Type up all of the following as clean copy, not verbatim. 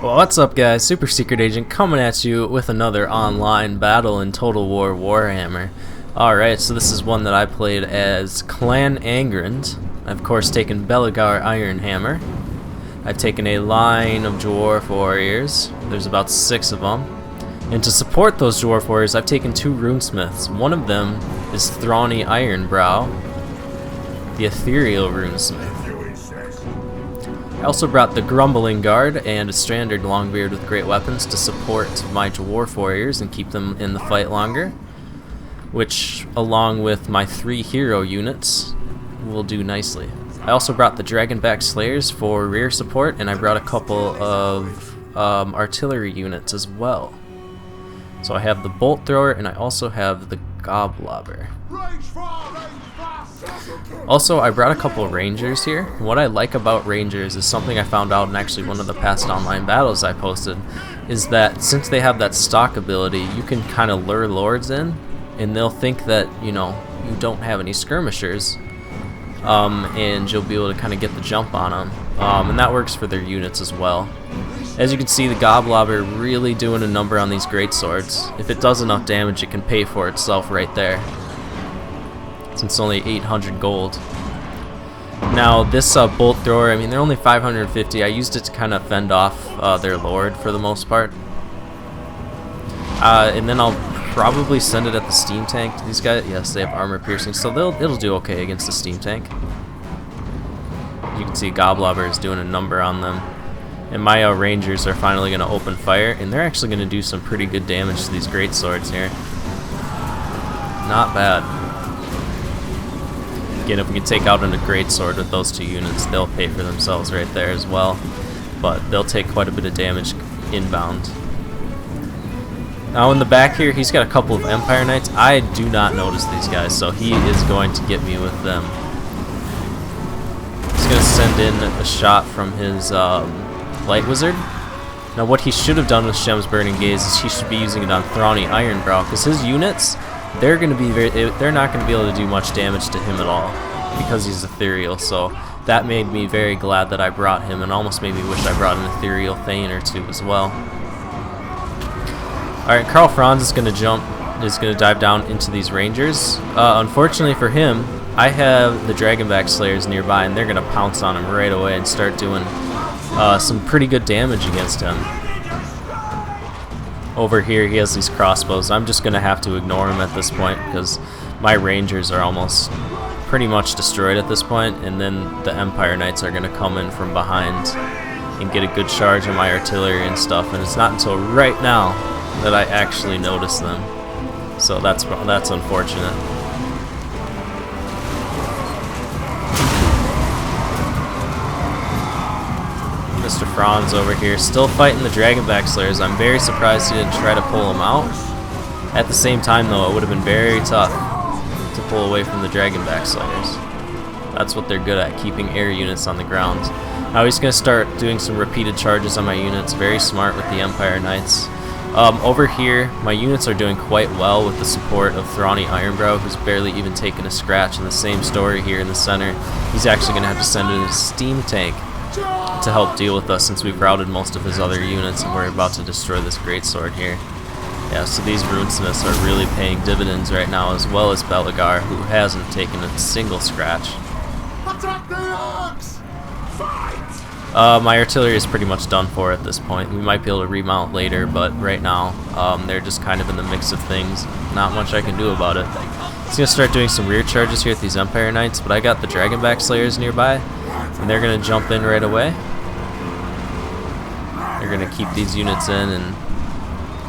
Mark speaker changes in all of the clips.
Speaker 1: Well, what's up guys, SupaSecretAgent coming at you with another online battle in Total War Warhammer. Alright, so this is one that I played as Clan Angrund. I've of course taken Belegar Iron Hammer. I've taken a line of Dwarf Warriors, there's about 6 of them. And to support those Dwarf Warriors, I've taken 2 Runesmiths. One of them is Throny Ironbrow, the Ethereal Runesmith. I also brought the Grumbling Guard and a Standard Longbeard with great weapons to support my Dwarf Warriors and keep them in the fight longer, which, along with my 3 hero units, will do nicely. I also brought the Dragonback Slayers for rear support, and I brought a couple of artillery units as well. So I have the Bolt Thrower, and I also have the Goblobber. Also, I brought a couple of Rangers here. What I like about Rangers is something I found out in actually one of the past online battles I posted, is that since they have that stock ability, you can kind of lure Lords in, and they'll think that, you know, you don't have any skirmishers, and you'll be able to kind of get the jump on them, and that works for their units as well. As you can see, the Goblobber really doing a number on these greatswords. If it does enough damage, it can pay for itself right there, since it's only 800 gold. Now this Bolt Thrower, I mean, they're only 550. I used it to kind of fend off their Lord for the most part, and then I'll probably send it at the steam tank. These guys, yes, they have armor piercing, so it'll do okay against the steam tank. You can see Goblobber is doing a number on them, and my Rangers are finally going to open fire, and they're actually going to do some pretty good damage to these greatswords here. Not bad. Again, if we can take out a greatsword with those 2 units, they'll pay for themselves right there as well, but they'll take quite a bit of damage inbound. Now in the back here, he's got a couple of Empire Knights. I do not notice these guys, so he is going to get me with them. He's going to send in a shot from his Light Wizard. Now what he should have done with Shem's Burning Gaze is he should be using it on Throny Ironbrow, because his units, they're not going to be able to do much damage to him at all, because he's ethereal. So that made me very glad that I brought him, and almost made me wish I brought an ethereal Thane or 2 as well. Alright, Karl Franz is going to dive down into these Rangers. Unfortunately for him, I have the Dragonback Slayers nearby, and they're going to pounce on him right away and start doing some pretty good damage against him. Over here, he has these crossbows. I'm just going to have to ignore him at this point, because my Rangers are almost pretty much destroyed at this point, and then the Empire Knights are going to come in from behind and get a good charge on my artillery and stuff, and it's not until right now that I actually notice them. So that's unfortunate. Mr. Franz over here still fighting the Dragonback Slayers. I'm very surprised he didn't try to pull them out. At the same time though, it would have been very tough to pull away from the Dragonback Slayers. That's what they're good at, keeping air units on the ground. Now he's going to start doing some repeated charges on my units. Very smart with the Empire Knights. Over here, my units are doing quite well with the support of Throny Ironbrow, who's barely even taken a scratch. In the same story here in the center, he's actually going to have to send in his steam tank to help deal with us, since we've routed most of his other units and we're about to destroy this greatsword here. Yeah, so these Runesmiths are really paying dividends right now, as well as Belegar, who hasn't taken a single scratch.
Speaker 2: Attack the Orcs! Fight!
Speaker 1: My artillery is pretty much done for at this point. We might be able to remount later, but right now they're just kind of in the mix of things. Not much I can do about it. He's going to start doing some rear charges here with these Empire Knights, but I got the Dragonback Slayers nearby, and they're going to jump in right away. They're going to keep these units in, and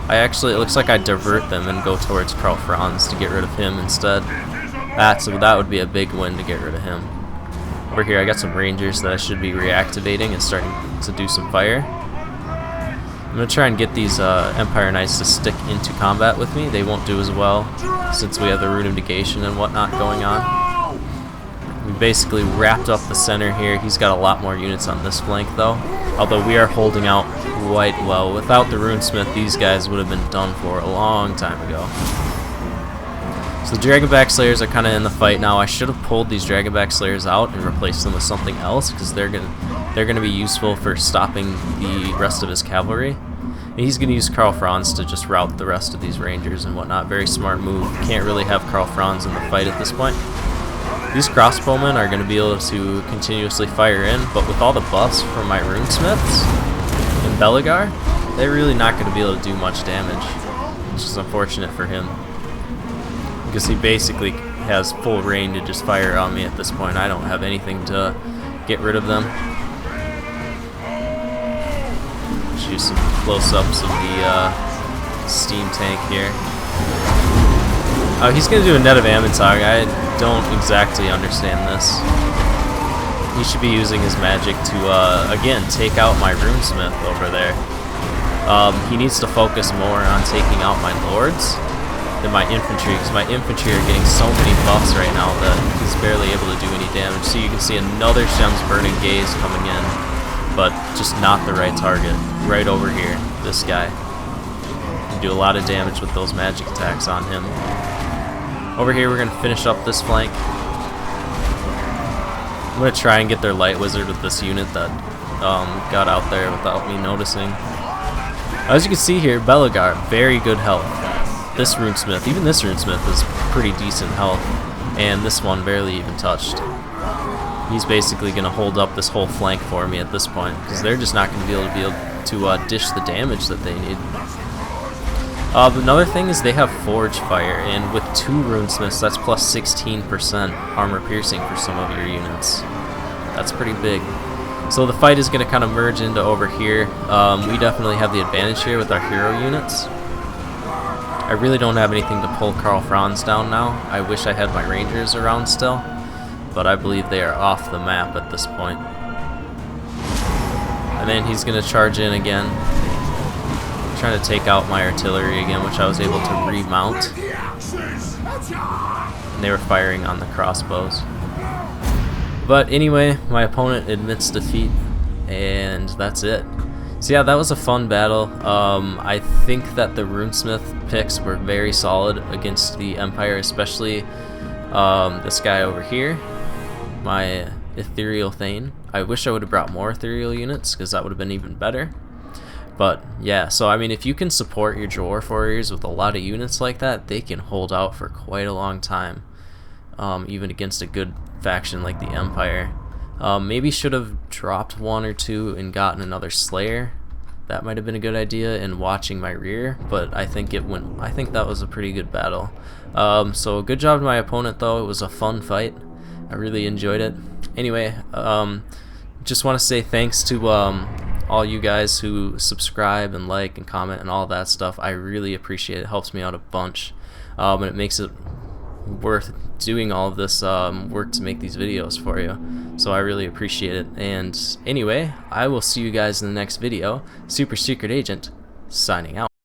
Speaker 1: it looks like I divert them and go towards Karl Franz to get rid of him instead. That would be a big win to get rid of him. Over here I got some Rangers that I should be reactivating and starting to do some fire. I'm going to try and get these Empire Knights to stick into combat with me. They won't do as well since we have the Rune of Negation and whatnot going on. We basically wrapped up the center here. He's got a lot more units on this flank though, although we are holding out quite well. Without the Runesmith, these guys would have been done for a long time ago. So the Dragonback Slayers are kind of in the fight now. I should have pulled these Dragonback Slayers out and replaced them with something else, because they're gonna be useful for stopping the rest of his cavalry. And he's gonna use Karl Franz to just rout the rest of these Rangers and whatnot. Very smart move. Can't really have Karl Franz in the fight at this point. These crossbowmen are gonna be able to continuously fire in, but with all the buffs from my runesmiths and Belegar, they're really not gonna be able to do much damage, which is unfortunate for him, because he basically has full reign to just fire on me at this point. I don't have anything to get rid of them. Let's use some close-ups of the steam tank here. Oh, he's going to do a net of Amintog. I don't exactly understand this. He should be using his magic to, again, take out my runesmith over there. He needs to focus more on taking out my lords than my infantry, because my infantry are getting so many buffs right now that he's barely able to do any damage. So you can see another Shem's Burning Gaze coming in, but just not the right target. Right over here, this guy. You can do a lot of damage with those magic attacks on him. Over here we're going to finish up this flank. I'm going to try and get their Light Wizard with this unit that got out there without me noticing. As you can see here, Belegar, very good health. This runesmith, even this runesmith is pretty decent health, and this one barely even touched. He's basically going to hold up this whole flank for me at this point, because they're just not going to be able to dish the damage that they need. Another thing is they have Forge Fire, and with 2 runesmiths, that's plus 16% armor piercing for some of your units. That's pretty big. So the fight is going to kind of merge into over here. We definitely have the advantage here with our hero units. I really don't have anything to pull Karl Franz down now. I wish I had my Rangers around still, but I believe they are off the map at this point. And then he's going to charge in again, trying to take out my artillery again, which I was able to remount. And they were firing on the crossbows. But anyway, my opponent admits defeat, and that's it. So yeah, that was a fun battle. I think that the runesmith picks were very solid against the Empire, especially this guy over here, my Ethereal Thane. I wish I would have brought more Ethereal units, because that would have been even better. But yeah, so I mean, if you can support your Dwarf Warriors with a lot of units like that, they can hold out for quite a long time, even against a good faction like the Empire. Maybe should have dropped 1 or 2 and gotten another Slayer. That might have been a good idea in watching my rear, but I think that was a pretty good battle. So good job to my opponent though. It was a fun fight. I really enjoyed it. Anyway, just want to say thanks to all you guys who subscribe and like and comment and all that stuff. I really appreciate it. It helps me out a bunch, and it makes it worth doing all of this work to make these videos for you. So I really appreciate it. And anyway, I will see you guys in the next video. SupaSecretAgent signing out.